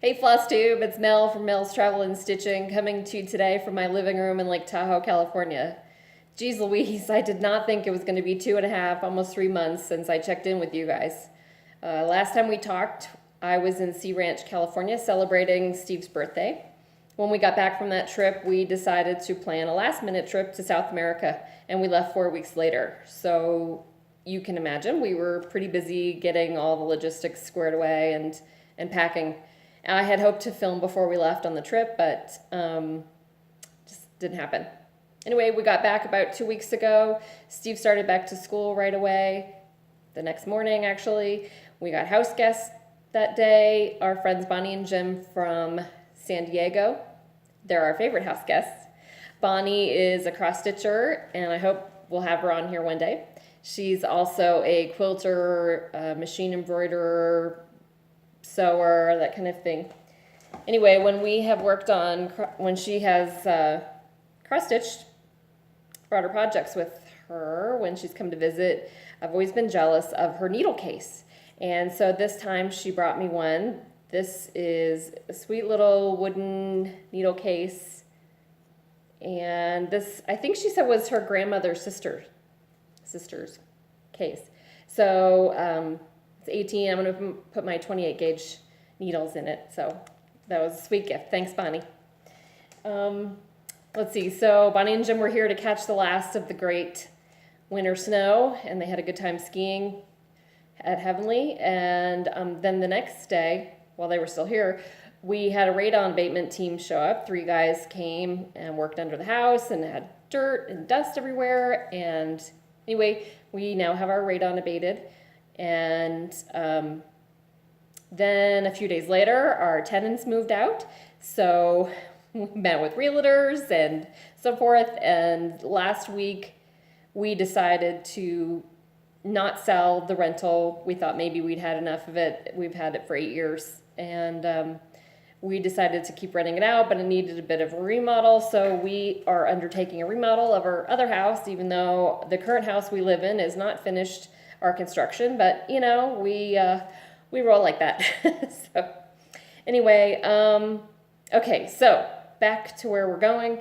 Hey FlossTube, it's Mel from Mel's Travel and Stitching coming to you today from my living room in Lake Tahoe, California. Geez Louise, I did not think it was going to be 2.5, almost 3 months since I checked in with you guys. Last time we talked, I was in Sea Ranch, California celebrating Steve's birthday. When we got back from that trip, we decided to plan a last-minute trip to South America, and we left 4 weeks later. So you can imagine we were pretty busy getting all the logistics squared away and packing. I had hoped to film before we left on the trip, but just didn't happen. Anyway, we got back about 2 weeks ago. Steve started back to school right away. The next morning, actually. We got house guests that day. Our friends Bonnie and Jim from San Diego. They're our favorite house guests. Bonnie is a cross stitcher, and I hope we'll have her on here one day. She's also a quilter, machine embroiderer, sewer, that kind of thing. Anyway, when we have worked on, when she has cross-stitched, brought her projects with her when she's come to visit, I've always been jealous of her needle case. And so this time she brought me one. This is a sweet little wooden needle case. And this, I think she said, was her grandmother's sister's case. So it's 18. I'm going to put my 28 gauge needles in it. So that was a sweet gift. Thanks, Bonnie. Let's see. So Bonnie and Jim were here to catch the last of the great winter snow, and they had a good time skiing at Heavenly. And then the next day, while they were still here, we had a radon abatement team show up. 3 guys came and worked under the house and had dirt and dust everywhere. And anyway, we now have our radon abated. And then a few days later, our tenants moved out. So we met with realtors and so forth. And last week, we decided to not sell the rental. We thought maybe we'd had enough of it. We've had it for 8 years. And we decided to keep renting it out, but it needed a bit of a remodel. So we are undertaking a remodel of our other house, even though the current house we live in is not finished our construction. But, you know, we roll like that. So anyway, okay, so back to where we're going.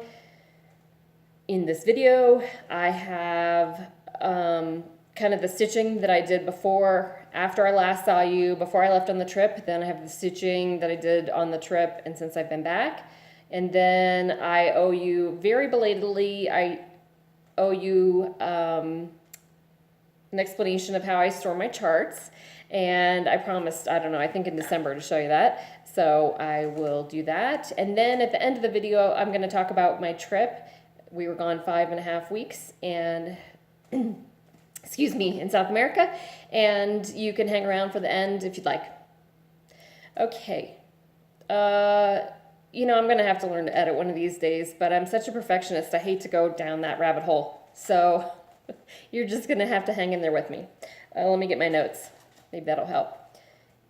In this video, I have kind of the stitching that I did before, after I last saw you, before I left on the trip. Then I have the stitching that I did on the trip and since I've been back. And then I owe you, very belatedly, I owe you an explanation of how I store my charts. And I promised, I don't know, I think in December to show you that. So I will do that. And then at the end of the video, I'm going to talk about my trip. We were gone 5.5 weeks and excuse me, in South America, and you can hang around for the end if you'd like. Okay, you know, I'm gonna have to learn to edit one of these days, but I'm such a perfectionist, I hate to go down that rabbit hole. So you're just gonna have to hang in there with me. Let me get my notes, maybe that'll help.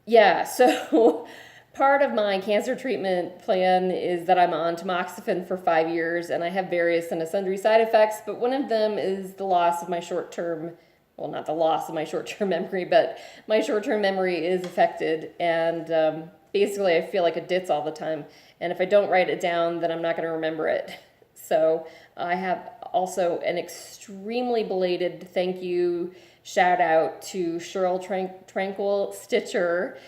Yeah, so part of my cancer treatment plan is that I'm on tamoxifen for 5 years, and I have various and sundry side effects, but one of them is the loss of my short-term, well, not the loss of my short-term memory, but my short-term memory is affected, and basically I feel like a ditz all the time, and if I don't write it down, then I'm not going to remember it. So I have also an extremely belated thank you shout out to Cheryl Tranquil Stitcher.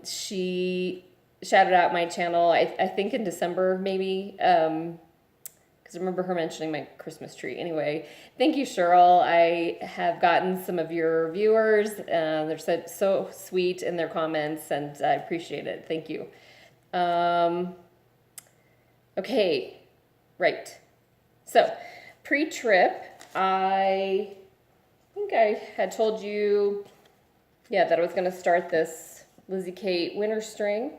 She shouted out my channel, I think in December maybe, because I remember her mentioning my Christmas tree. Anyway, thank you, Cheryl. I have gotten some of your viewers. They're so sweet in their comments, and I appreciate it. Thank you. Okay, right. So, pre-trip, I think I had told you, yeah, that I was going to start this Lizzie Kate winter string,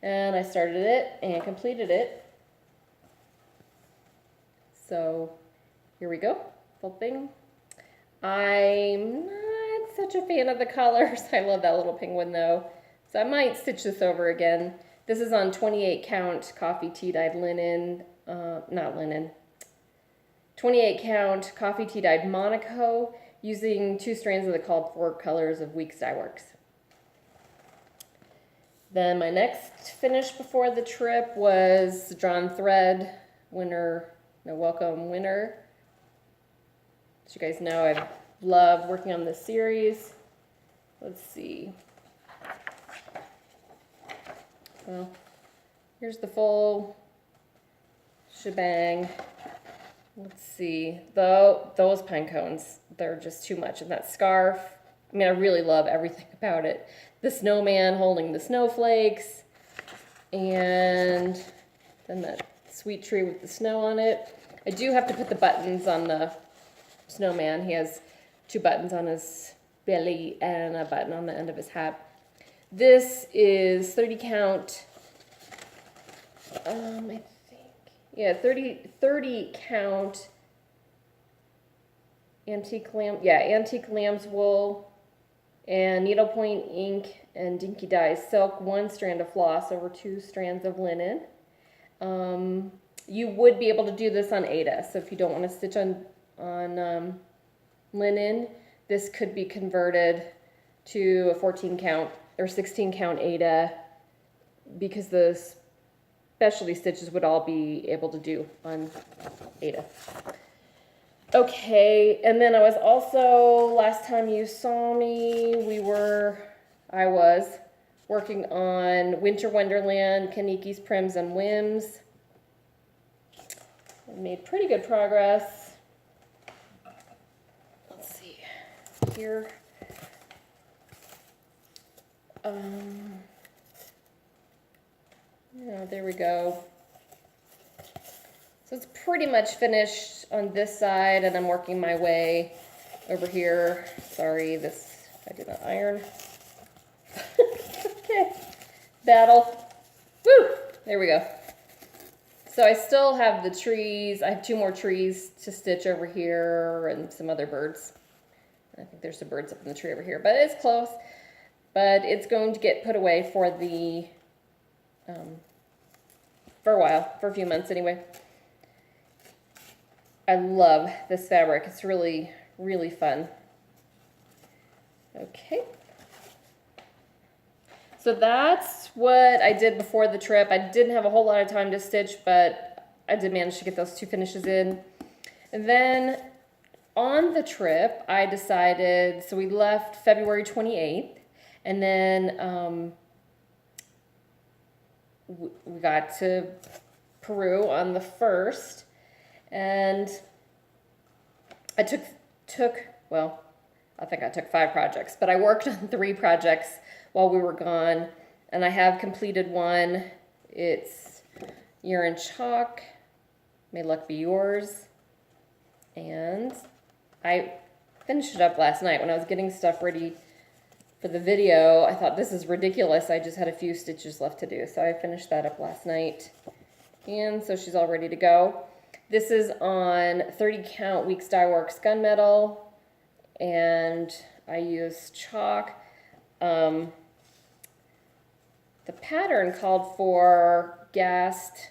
and I started it and completed it. So here we go, flipping. I'm not such a fan of the colors. I love that little penguin though, so I might stitch this over again. This is on 28 count coffee tea dyed linen, not linen, 28 count coffee tea dyed Monaco, using 2 strands of the called for colors of Weeks Dye Works. Then my next finish before the trip was drawn thread, welcome winter. As you guys know, I love working on this series. Let's see. Well, here's the full shebang. Let's see. Though those pine cones, they're just too much. And that scarf, I mean, I really love everything about it. The snowman holding the snowflakes, and then that sweet tree with the snow on it. I do have to put the buttons on the snowman. He has 2 buttons on his belly and a button on the end of his hat. This is 30 count, I think, yeah, 30 count antique lamb's wool and needlepoint ink and dinky dyes silk, 1 strand of floss over 2 strands of linen. You would be able to do this on Aida, so if you don't want to stitch on linen, this could be converted to a 14 count or 16 count Aida, because the specialty stitches would all be able to do on Aida. Okay, and then I was also, last time you saw me, I was working on Winter Wonderland, Kaniki's Prims and Whims. I made pretty good progress. Let's see here. Yeah, there we go. So it's pretty much finished on this side, and I'm working my way over here. Sorry, I did not iron. Okay, battle. Woo! There we go. So I still have the trees. I have 2 more trees to stitch over here and some other birds. I think there's some birds up in the tree over here, but it's close. But it's going to get put away for a while, for a few months anyway. I love this fabric. It's really, really fun. Okay. So that's what I did before the trip. I didn't have a whole lot of time to stitch, but I did manage to get those 2 finishes in. And then on the trip, I decided, so we left February 28th, and then we got to Peru on the 1st, and I well, I think I took 5 projects, but I worked on 3 projects while we were gone, and I have completed one. It's Urine Chalk, May Luck Be Yours, and I finished it up last night when I was getting stuff ready for the video. I thought, this is ridiculous. I just had a few stitches left to do, so I finished that up last night, and so she's all ready to go. This is on 30 count Weeks Dye Works gunmetal, and I used chalk. The pattern called for Gast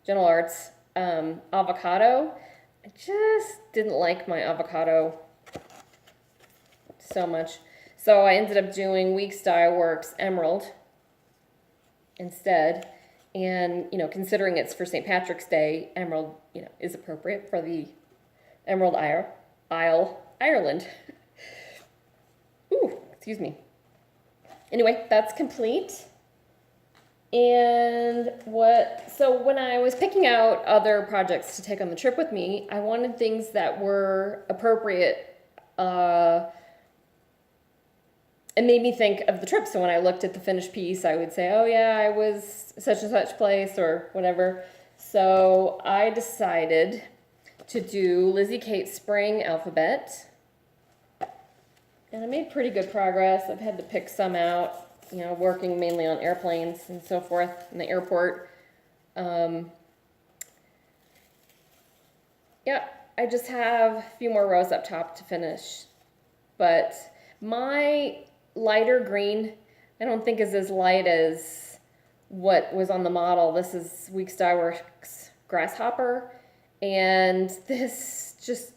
Gentle Arts avocado. I just didn't like my avocado so much, so I ended up doing Weeks Dye Works Emerald instead. And, you know, considering it's for St. Patrick's Day, emerald, you know, is appropriate for the Emerald Isle, Ireland. Ooh, excuse me. Anyway, that's complete. And so when I was picking out other projects to take on the trip with me, I wanted things that were appropriate. It made me think of the trip. So when I looked at the finished piece, I would say, oh yeah, I was such and such place or whatever. So I decided to do Lizzie Kate's Spring Alphabet. And I made pretty good progress. I've had to pick some out, you know, working mainly on airplanes and so forth in the airport. Yeah, I just have a few more rows up top to finish. But my lighter green, I don't think is as light as what was on the model. This is Weeks Dye Works Grasshopper, and this just,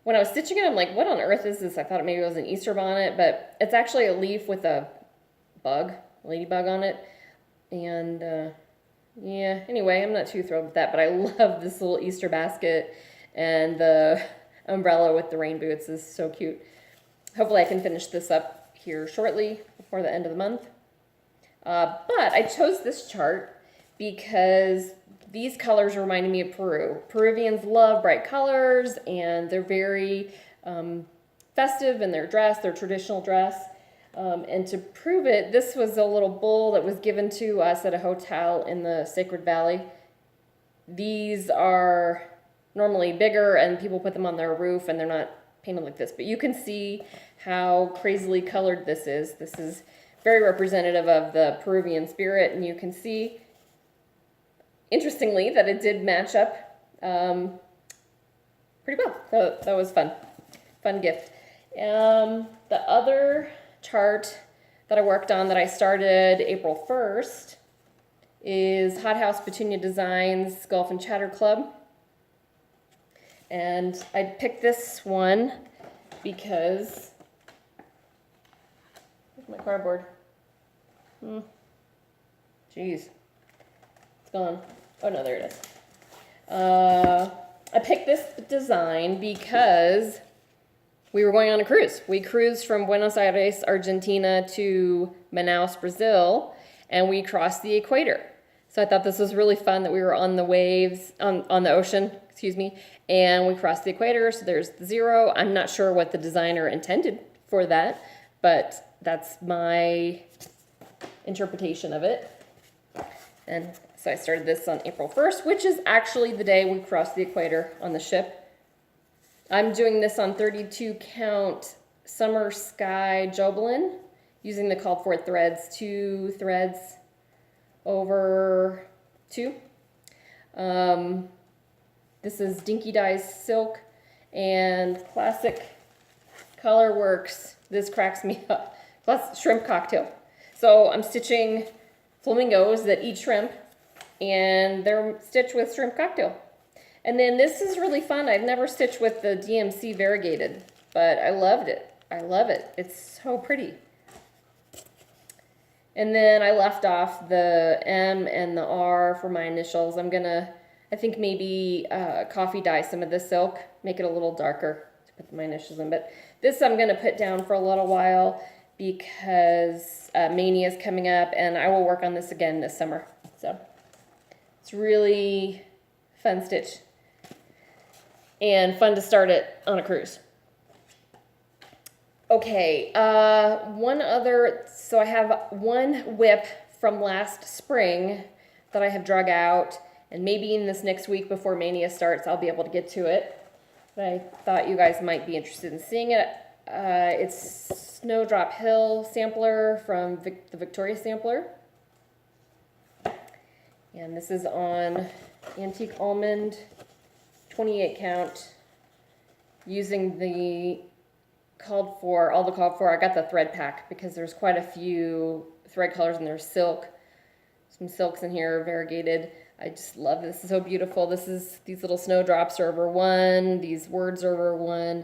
when I was stitching it, I'm like, what on earth is this? I thought maybe it was an Easter bonnet, but it's actually a leaf with a bug ladybug on it. And yeah, anyway, I'm not too thrilled with that, but I love this little Easter basket, and the umbrella with the rain boots is so cute. Hopefully I can finish this up here shortly before the end of the month. But I chose this chart because these colors reminded me of Peru. Peruvians love bright colors, and they're very festive in their dress, their traditional dress. And to prove it, this was a little bowl that was given to us at a hotel in the Sacred Valley. These are normally bigger, and people put them on their roof, and they're not painted like this. But you can see how crazily colored this is. This is very representative of the Peruvian spirit, and you can see, interestingly, that it did match up pretty well. So that was fun. Fun gift. The other chart that I worked on that I started April 1st is Hot House Petunia Designs Golf and Chatter Club. And I picked this one because, where's my cardboard? Jeez, it's gone. Oh no, there it is. I picked this design because we were going on a cruise. We cruised from Buenos Aires, Argentina to Manaus, Brazil, and we crossed the equator. So I thought this was really fun that we were on the waves, on the ocean, excuse me, and we crossed the equator, so there's the 0. I'm not sure what the designer intended for that, but that's my interpretation of it. And so I started this on April 1st, which is actually the day we crossed the equator on the ship. I'm doing this on 32 count Summer Sky Jobelin using the called for threads, 2 threads over 2. This is Dinky Dyes Silk and Classic Colorworks. This cracks me up. Plus Shrimp Cocktail. So I'm stitching flamingos that eat shrimp, and they're stitched with Shrimp Cocktail. And then this is really fun. I've never stitched with the DMC variegated, but I loved it. I love it. It's so pretty. And then I left off the M and the R for my initials. I'm gonna, I think maybe coffee dye some of the silk, make it a little darker to put my initials in. But this I'm gonna put down for a little while because Mania is coming up, and I will work on this again this summer. So it's really fun stitch. And fun to start it on a cruise. Okay, one other, so I have one whip from last spring that I have drug out, and maybe in this next week before Mania starts, I'll be able to get to it. But I thought you guys might be interested in seeing it. It's Snowdrop Hill sampler from the Victoria sampler. And this is on Antique Almond 28 count, using the called for, I got the thread pack because there's quite a few thread colors, and there's silk, some silks in here, variegated. I just love this. It's so beautiful. These little snowdrops are over 1, these words are over 1.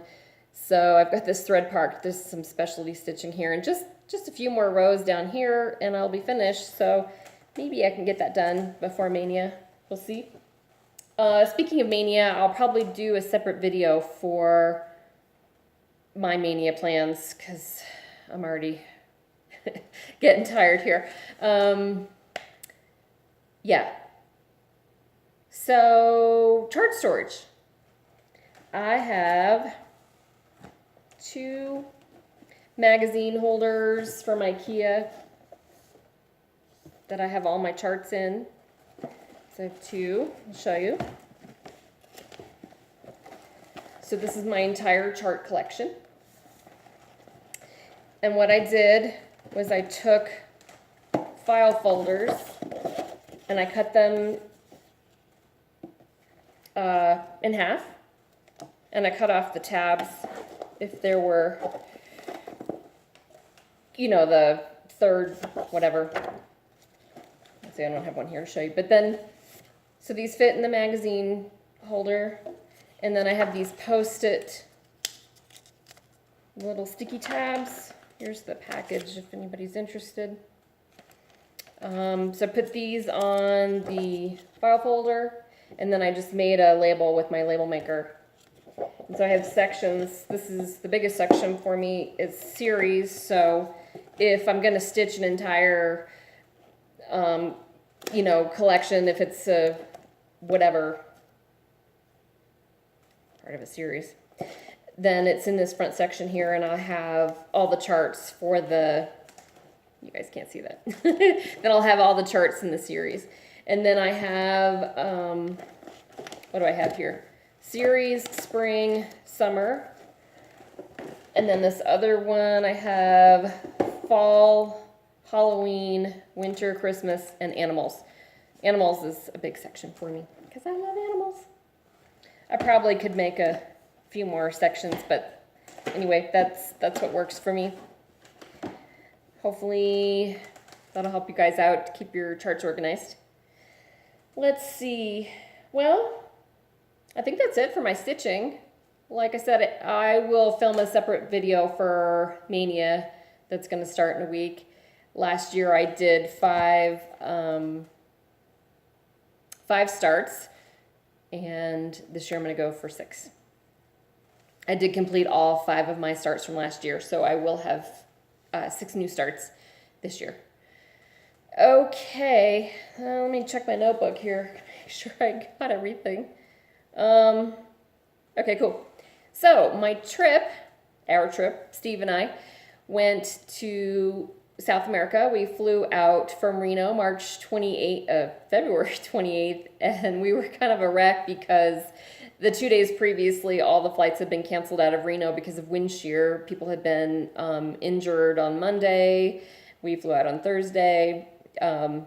So I've got this thread pack. There's some specialty stitching here, and just a few more rows down here, and I'll be finished. So maybe I can get that done before Mania. We'll see. Speaking of Mania, I'll probably do a separate video for my Mania plans because I'm already getting tired here. Yeah. So, chart storage. I have 2 magazine holders from IKEA that I have all my charts in. So I have 2, I'll show you. So this is my entire chart collection. And what I did was I took file folders and I cut them in half, and I cut off the tabs if there were, you know, the third, whatever. Let's see, I don't have one here to show you, but then, so these fit in the magazine holder, and then I have these Post-it little sticky tabs. Here's the package if anybody's interested. So I put these on the file folder, and then I just made a label with my label maker. And so I have sections. This is the biggest section for me. It's series. So if I'm going to stitch an entire, collection, if it's a whatever part of a series, then it's in this front section here, and I have all the charts for the, you guys can't see that. Then I'll have all the charts in the series. And then I have, what do I have here? Series, spring, summer. And then this other one I have fall, Halloween, winter, Christmas, and animals. Animals is a big section for me because I love animals. I probably could make a few more sections, but anyway, that's what works for me. Hopefully that'll help you guys out to keep your charts organized. Let's see. Well, I think that's it for my stitching. Like I said, I will film a separate video for Mania that's going to start in a week. Last year I did five starts, and this year I'm going to go for 6. I did complete all 5 of my starts from last year, so I will have 6 new starts this year. Okay, let me check my notebook here, make sure I got everything. Okay, cool. So my trip, our trip, Steve and I went to South America. We flew out from Reno February 28th, and we were kind of a wreck because the 2 days previously, all the flights had been canceled out of Reno because of wind shear. People had been injured on Monday. We flew out on Thursday. And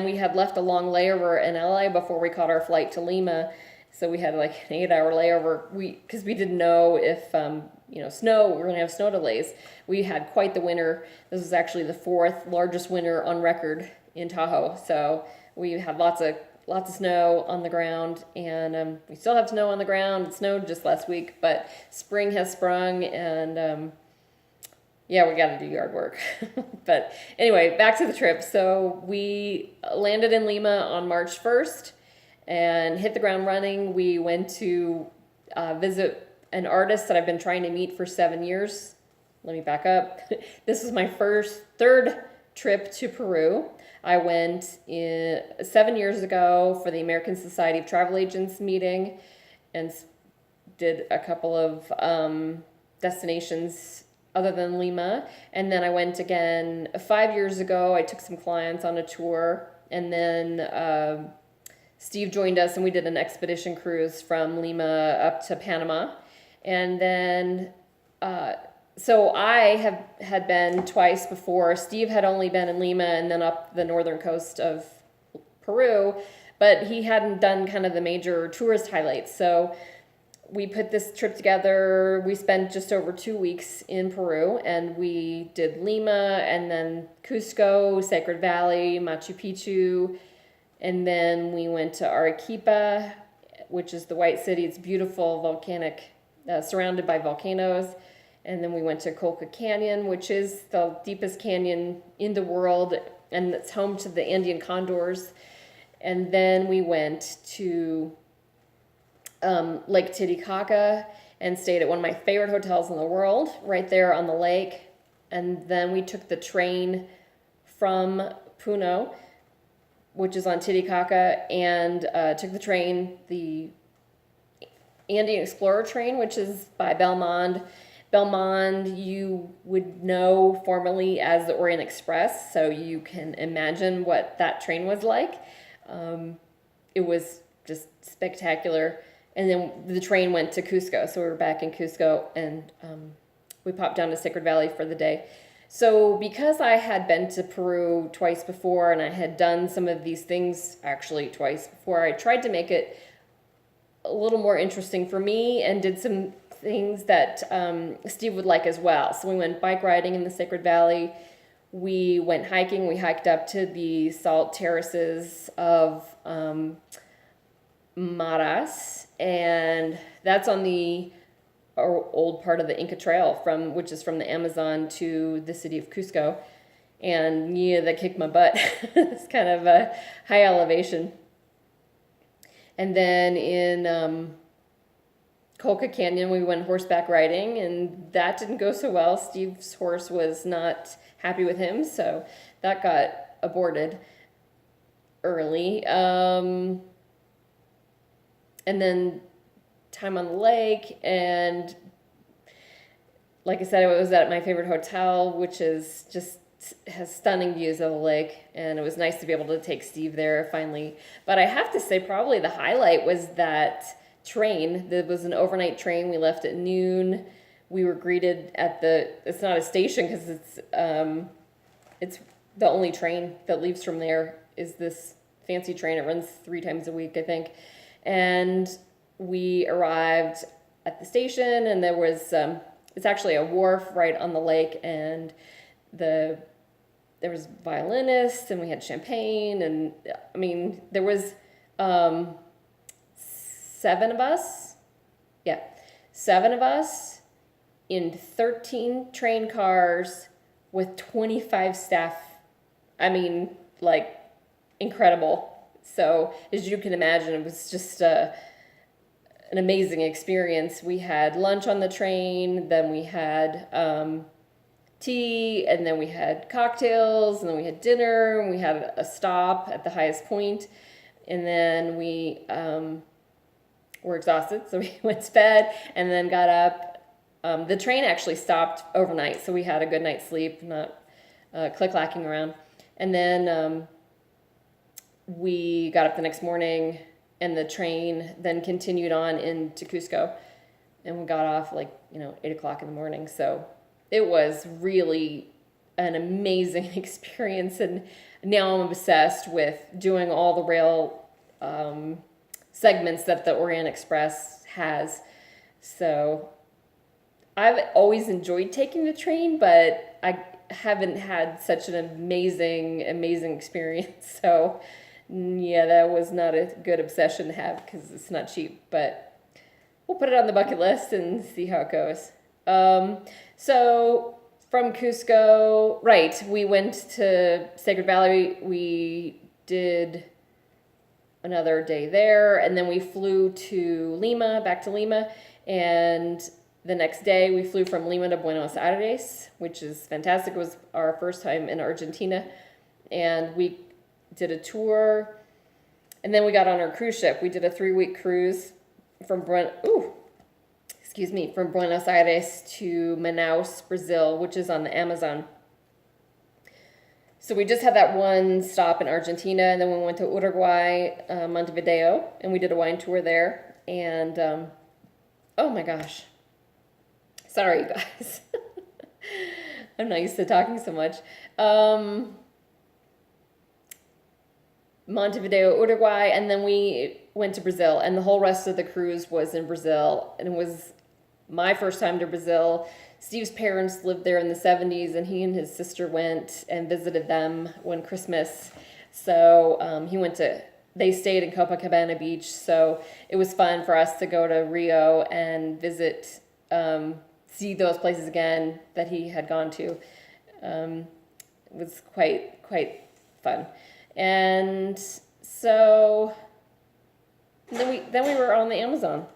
we had left a long layover in LA before we caught our flight to Lima. So we had like an 8-hour layover because we didn't know if, snow, we're going to have snow delays. We had quite the winter. This was actually the 4th largest winter on record in Tahoe. So we had lots of snow on the ground, and we still have snow on the ground. It snowed just last week, but spring has sprung, and yeah, we got to do yard work. But anyway, back to the trip. So we landed in Lima on March 1st and hit the ground running. We went to visit an artist that I've been trying to meet for 7 years. Let me back up. This was my third trip to Peru. I went 7 years ago for the American Society of Travel Agents meeting and did a couple of destinations other than Lima. And then I went again 5 years ago. I took some clients on a tour, and then Steve joined us and we did an expedition cruise from Lima up to Panama. And then so I had been twice before. Steve had only been in Lima and then up the northern coast of Peru, but he hadn't done kind of the major tourist highlights. So we put this trip together. We spent just over 2 weeks in Peru, and we did Lima and then Cusco, Sacred Valley, Machu Picchu, and then we went to Arequipa, which is the White City. It's beautiful, volcanic, surrounded by volcanoes. And then we went to Colca Canyon, which is the deepest canyon in the world, and it's home to the Andean condors. And then we went to Lake Titicaca and stayed at one of my favorite hotels in the world, right there on the lake. And then we took the train from Puno, which is on Titicaca, and took the train, the Andean Explorer train, which is by Belmond. Belmond, you would know formerly as the Orient Express, so you can imagine what that train was like. It was just spectacular. And then the train went to Cusco, so we were back in Cusco, and we popped down to Sacred Valley for the day. So because I had been to Peru twice before, and I had done some of these things actually twice before, I tried to make it a little more interesting for me and did some things that Steve would like as well. So we went bike riding in the Sacred Valley. We went hiking. We hiked up to the salt terraces of Maras, and that's on the old part of the Inca Trail, which is from the Amazon to the city of Cusco. and yeah, that kicked my butt. It's kind of a high elevation. And then in Colca Canyon, we went horseback riding, and that didn't go so well. Steve's horse was not happy with him, so that got aborted early. And then time on the lake, and like I said, I was at my favorite hotel, which is just has stunning views of the lake, and it was nice to be able to take Steve there finally. But I have to say, probably the highlight was that train. There was an overnight train. We left at noon. We were greeted at it's not a station because it's the only train that leaves from there is this fancy train. It runs 3 times a week, I think. And we arrived at the station, and there was it's actually a wharf right on the lake, and there was violinists, and we had champagne, and I mean there was 7 of us, 7 of us in 13 train cars with 25 staff. I mean, like, incredible. So as you can imagine, it was just an amazing experience. We had lunch on the train, then we had tea, and then we had cocktails, and then we had dinner, and we had a stop at the highest point, and then we were exhausted, so we went to bed and then got up. The train actually stopped overnight, so we had a good night's sleep, not click-clacking around. And then we got up the next morning, and the train then continued on into Cusco, and we got off 8 o'clock in the morning. So it was really an amazing experience, and now I'm obsessed with doing all the rail segments that the Orient Express has. So I've always enjoyed taking the train, but I haven't had such an amazing experience. So yeah, that was not a good obsession to have because it's not cheap, but we'll put it on the bucket list and see how it goes. So from Cusco, right, we went to Sacred Valley. We did another day there, and then we flew to Lima, back to Lima, and the next day we flew from Lima to Buenos Aires, which is fantastic. It was our first time in Argentina, and we did a tour, and then we got on our cruise ship. We did a 3-week cruise from Buenos Aires to Manaus, Brazil, which is on the Amazon. So we just had that one stop in Argentina, and then we went to Uruguay, Montevideo, and we did a wine tour there. And oh my gosh, sorry you guys, I'm not used to talking so much. Montevideo, Uruguay, and then we went to Brazil, and the whole rest of the cruise was in Brazil, and it was my first time to Brazil. Steve's parents lived there in the 70s, and he and his sister went and visited them one Christmas. So they stayed in Copacabana Beach, so it was fun for us to go to Rio and visit, see those places again that he had gone to. It was quite fun. And so then we were on the Amazon.